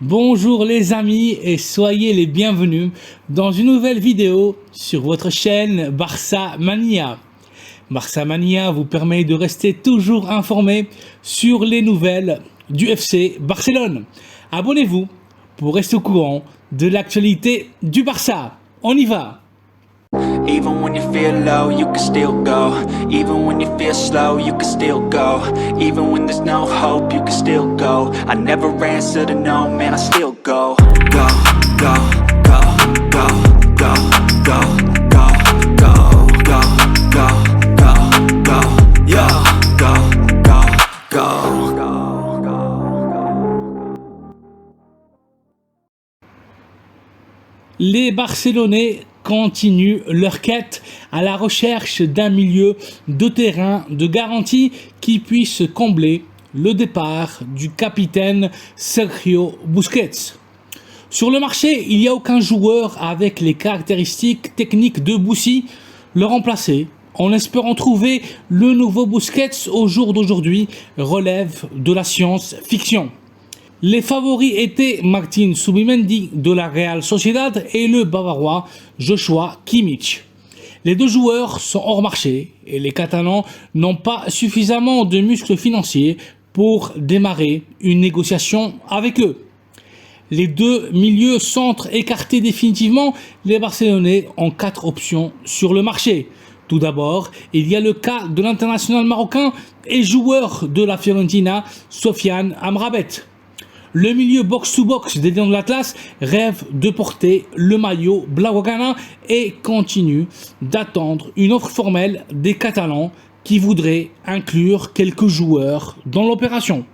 Bonjour les amis et soyez les bienvenus dans une nouvelle vidéo sur votre chaîne Barça Mania. Barça Mania vous permet de rester toujours informé sur les nouvelles du FC Barcelone. Abonnez-vous pour rester au courant de l'actualité du Barça. On y va! Even when you feel low, you can still go. Even when you feel slow, you can still go. Even when there's no hope, you can still go. I never answer to no, man, I still go. Go, go, go, go, go, go, go, go, go, go, go, go, yo, go, go, go. Les Barcelonais continuent leur quête à la recherche d'un milieu de terrain de garantie qui puisse combler le départ du capitaine Sergio Busquets. Sur le marché, il n'y a aucun joueur avec les caractéristiques techniques de Bussi le remplacer. En espérant trouver le nouveau Busquets au jour d'aujourd'hui relève de la science-fiction. Les favoris étaient Martin Zubimendi de la Real Sociedad et le Bavarois Joshua Kimmich. Les deux joueurs sont hors marché et les Catalans n'ont pas suffisamment de muscles financiers pour démarrer une négociation avec eux. Les deux milieux centres écartés définitivement, les Barcelonais ont 4 options sur le marché. Tout d'abord, il y a le cas de l'international marocain et joueur de la Fiorentina, Sofiane Amrabat. Le milieu box-to-box des Lions de l'Atlas rêve de porter le maillot blaugrana et continue d'attendre une offre formelle des Catalans qui voudraient inclure quelques joueurs dans l'opération.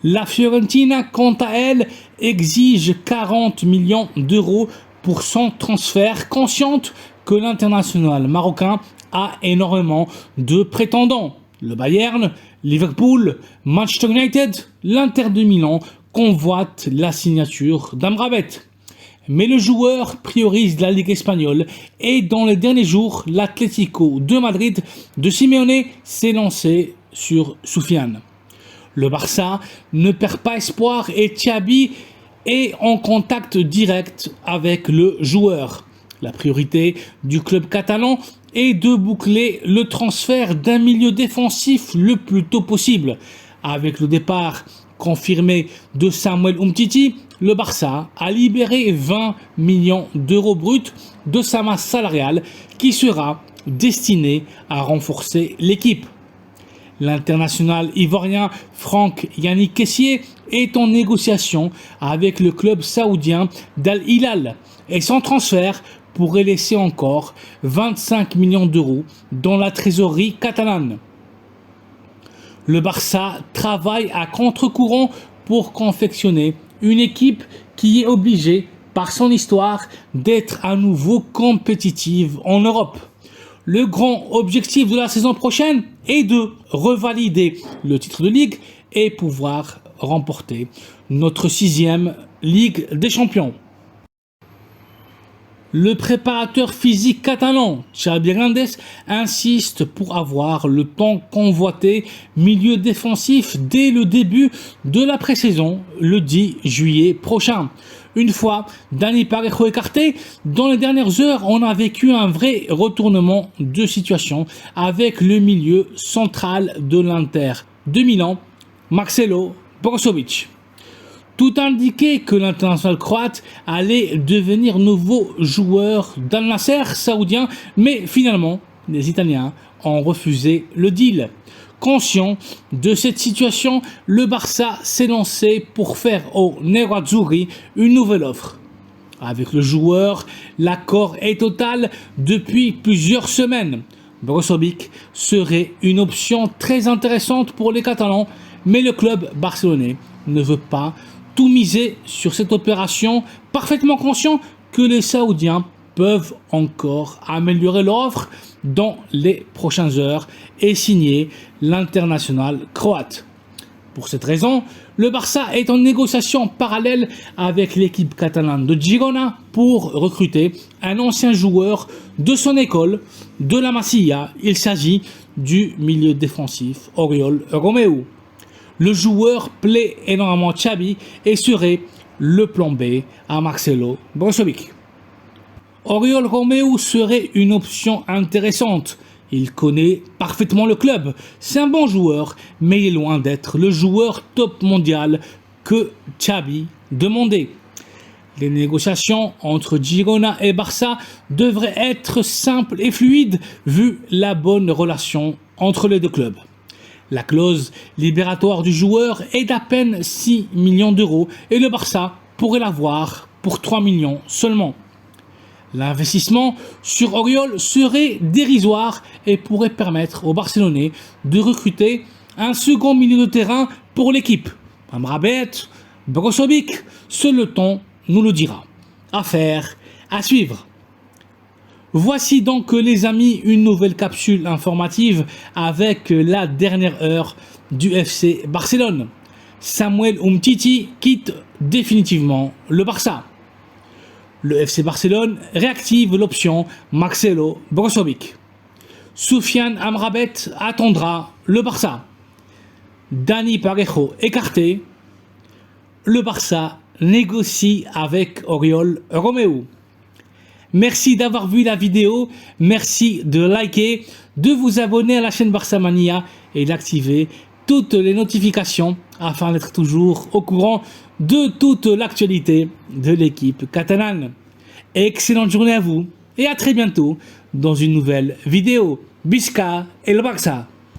La Fiorentina, quant à elle, exige 40 millions d'euros pour son transfert, consciente que l'international marocain a énormément de prétendants. Le Bayern, Liverpool, Manchester United, l'Inter de Milan convoitent la signature d'Amrabat. Mais le joueur priorise la Ligue espagnole et dans les derniers jours, l'Atlético de Madrid de Simeone s'est lancé sur Soufiane. Le Barça ne perd pas espoir et Xavi est en contact direct avec le joueur. La priorité du club catalan est de boucler le transfert d'un milieu défensif le plus tôt possible. Avec le départ confirmé de Samuel Umtiti, le Barça a libéré 20 millions d'euros bruts de sa masse salariale qui sera destinée à renforcer l'équipe. L'international ivoirien Franck Yannick Kessié est en négociation avec le club saoudien d'Al Hilal et son transfert pourrait laisser encore 25 millions d'euros dans la trésorerie catalane. Le Barça travaille à contre-courant pour confectionner une équipe qui est obligée, par son histoire, d'être à nouveau compétitive en Europe. Le grand objectif de la saison prochaine est de revalider le titre de Ligue et pouvoir remporter notre 6e Ligue des Champions. Le préparateur physique catalan, Xavi Hernández, insiste pour avoir le temps convoité milieu défensif dès le début de la pré-saison, le 10 juillet prochain. Une fois Dani Parejo écarté, dans les dernières heures, on a vécu un vrai retournement de situation avec le milieu central de l'Inter de Milan, Marcelo Brozovic. Tout indiquait que l'international croate allait devenir nouveau joueur d'Al Nasser saoudien, mais finalement, les Italiens ont refusé le deal. Conscient de cette situation, le Barça s'est lancé pour faire au Nerazzurri une nouvelle offre. Avec le joueur, l'accord est total depuis plusieurs semaines. Brozovic serait une option très intéressante pour les Catalans, mais le club barcelonais ne veut pas tout miser sur cette opération, parfaitement conscient que les Saoudiens peuvent encore améliorer leur offre dans les prochaines heures et signer l'international croate. Pour cette raison, le Barça est en négociation parallèle avec l'équipe catalane de Girona pour recruter un ancien joueur de son école, de la Masia. Il s'agit du milieu défensif Oriol Romeu. Le joueur plaît énormément à Xavi et serait le plan B à Marcelo Brozovic. Oriol Romeu serait une option intéressante. Il connaît parfaitement le club. C'est un bon joueur, mais il est loin d'être le joueur top mondial que Xavi demandait. Les négociations entre Girona et Barça devraient être simples et fluides vu la bonne relation entre les deux clubs. La clause libératoire du joueur est d'à peine 6 millions d'euros et le Barça pourrait l'avoir pour 3 millions seulement. L'investissement sur Oriol serait dérisoire et pourrait permettre aux Barcelonais de recruter un second milieu de terrain pour l'équipe. Amrabat, Brozovic, seul le temps nous le dira. Affaire à suivre. Voici donc les amis une nouvelle capsule informative avec la dernière heure du FC Barcelone. Samuel Umtiti quitte définitivement le Barça. Le FC Barcelone réactive l'option Marcelo Brozovic. Soufiane Amrabat attendra le Barça. Dani Parejo écarté. Le Barça négocie avec Oriol Romeu. Merci d'avoir vu la vidéo, merci de liker, de vous abonner à la chaîne Barça Mania et d'activer toutes les notifications afin d'être toujours au courant de toute l'actualité de l'équipe catalane. Excellente journée à vous et à très bientôt dans une nouvelle vidéo. Visca el Barça!